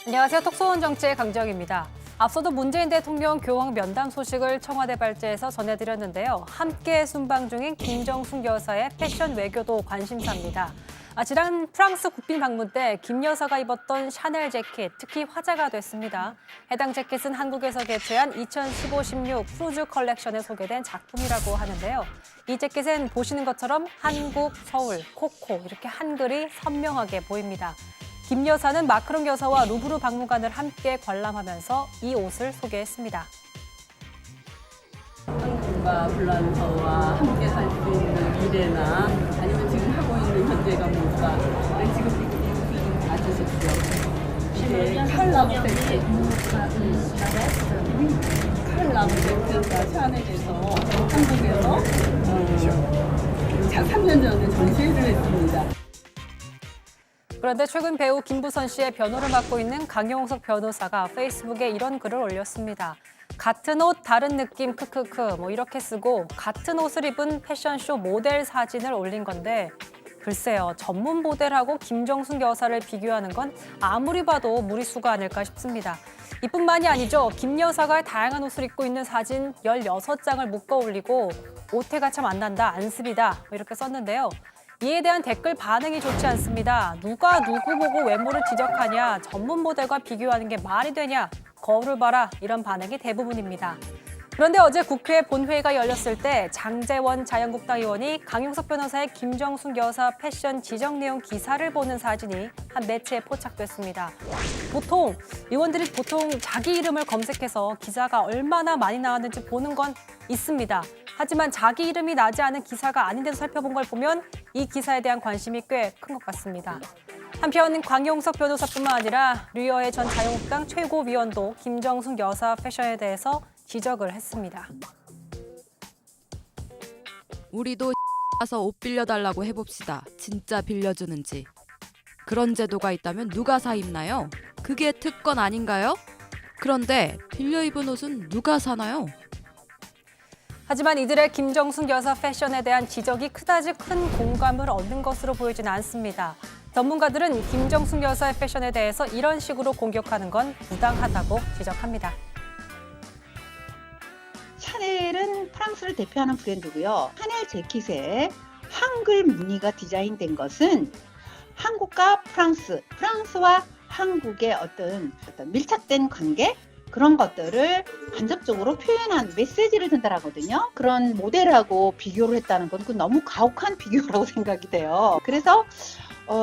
안녕하세요. 톡소원 정치의 강지영입니다. 앞서도 문재인 대통령 교황 면담 소식을 청와대 발제에서 전해드렸는데요. 함께 순방 중인 김정숙 여사의 패션 외교도 관심사입니다. 지난 프랑스 국빈 방문 때 김 여사가 입었던 샤넬 재킷, 특히 화제가 됐습니다. 해당 재킷은 한국에서 개최한 2015-16 크루즈 컬렉션에 소개된 작품이라고 하는데요. 이 재킷엔 보시는 것처럼 한국, 서울, 코코 이렇게 한글이 선명하게 보입니다. 김 여사는 마크롱 여사와 루브르 박물관을 함께 관람하면서 이 옷을 소개했습니다. 한국과 불란서와 함께 살 수 있는 미래나 아니면 지금 하고 있는 현재가 뭘까? 네, 지금 이 봐주십시오. 이게 칼라브 세트가 샤넬에서 한국에서 3년 전에 전시회를 했습니다. 그런데 최근 배우 김부선 씨의 변호를 맡고 있는 강용석 변호사가 페이스북에 이런 글을 올렸습니다. 같은 옷 다른 느낌 크크크 이렇게 쓰고 같은 옷을 입은 패션쇼 모델 사진을 올린 건데 글쎄요, 전문 모델하고 김정숙 여사를 비교하는 건 아무리 봐도 무리수가 아닐까 싶습니다. 이뿐만이 아니죠. 김 여사가 다양한 옷을 입고 있는 사진 16장을 묶어 올리고 오태가 참 안 난다, 안습이다 이렇게 썼는데요. 이에 대한 댓글 반응이 좋지 않습니다. 누가 누구 보고 외모를 지적하냐, 전문 모델과 비교하는 게 말이 되냐, 거울을 봐라 이런 반응이 대부분입니다. 그런데 어제 국회 본회의가 열렸을 때 장제원 자유한국당 의원이 강용석 변호사의 김정숙 여사 패션 지적 내용 기사를 보는 사진이 한 매체에 포착됐습니다. 의원들이 보통 자기 이름을 검색해서 기사가 얼마나 많이 나왔는지 보는 건 있습니다. 하지만 자기 이름이 나지 않은 기사가 아닌데도 살펴본 걸 보면 이 기사에 대한 관심이 꽤 큰 것 같습니다. 한편 강용석 변호사뿐만 아니라 류여해 전 자유한국당 최고위원도 김정숙 여사 패션에 대해서 지적을 했습니다. 우리도 가서 옷 빌려달라고 해봅시다. 진짜 빌려주는지. 그런 제도가 있다면 누가 사 입나요? 그게 특권 아닌가요? 그런데 빌려 입은 옷은 누가 사나요? 하지만 이들의 김정숙 여사 패션에 대한 지적이 그다지 큰 공감을 얻는 것으로 보이지는 않습니다. 전문가들은 김정숙 여사의 패션에 대해서 이런 식으로 공격하는 건 부당하다고 지적합니다. 샤넬은 프랑스를 대표하는 브랜드고요. 샤넬 재킷에 한글 무늬가 디자인된 것은 한국과 프랑스와 한국의 어떤 밀착된 관계 그런 것들을 간접적으로 표현한 메시지를 전달하거든요. 그런 모델하고 비교를 했다는 건 너무 가혹한 비교라고 생각이 돼요. 그래서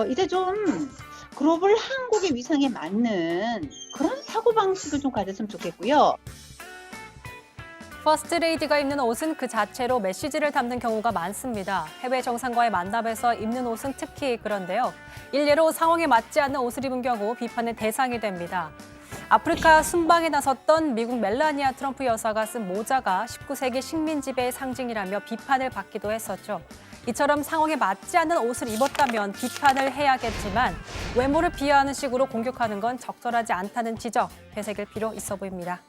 이제 좀 글로벌 한국의 위상에 맞는 그런 사고방식을 좀 가졌으면 좋겠고요. 퍼스트레이디가 입는 옷은 그 자체로 메시지를 담는 경우가 많습니다. 해외 정상과의 만남에서 입는 옷은 특히 그런데요. 일례로 상황에 맞지 않는 옷을 입은 경우 비판의 대상이 됩니다. 아프리카 순방에 나섰던 미국 멜라니아 트럼프 여사가 쓴 모자가 19세기 식민 지배의 상징이라며 비판을 받기도 했었죠. 이처럼 상황에 맞지 않는 옷을 입었다면 비판을 해야겠지만 외모를 비하하는 식으로 공격하는 건 적절하지 않다는 지적, 되새길 필요 있어 보입니다.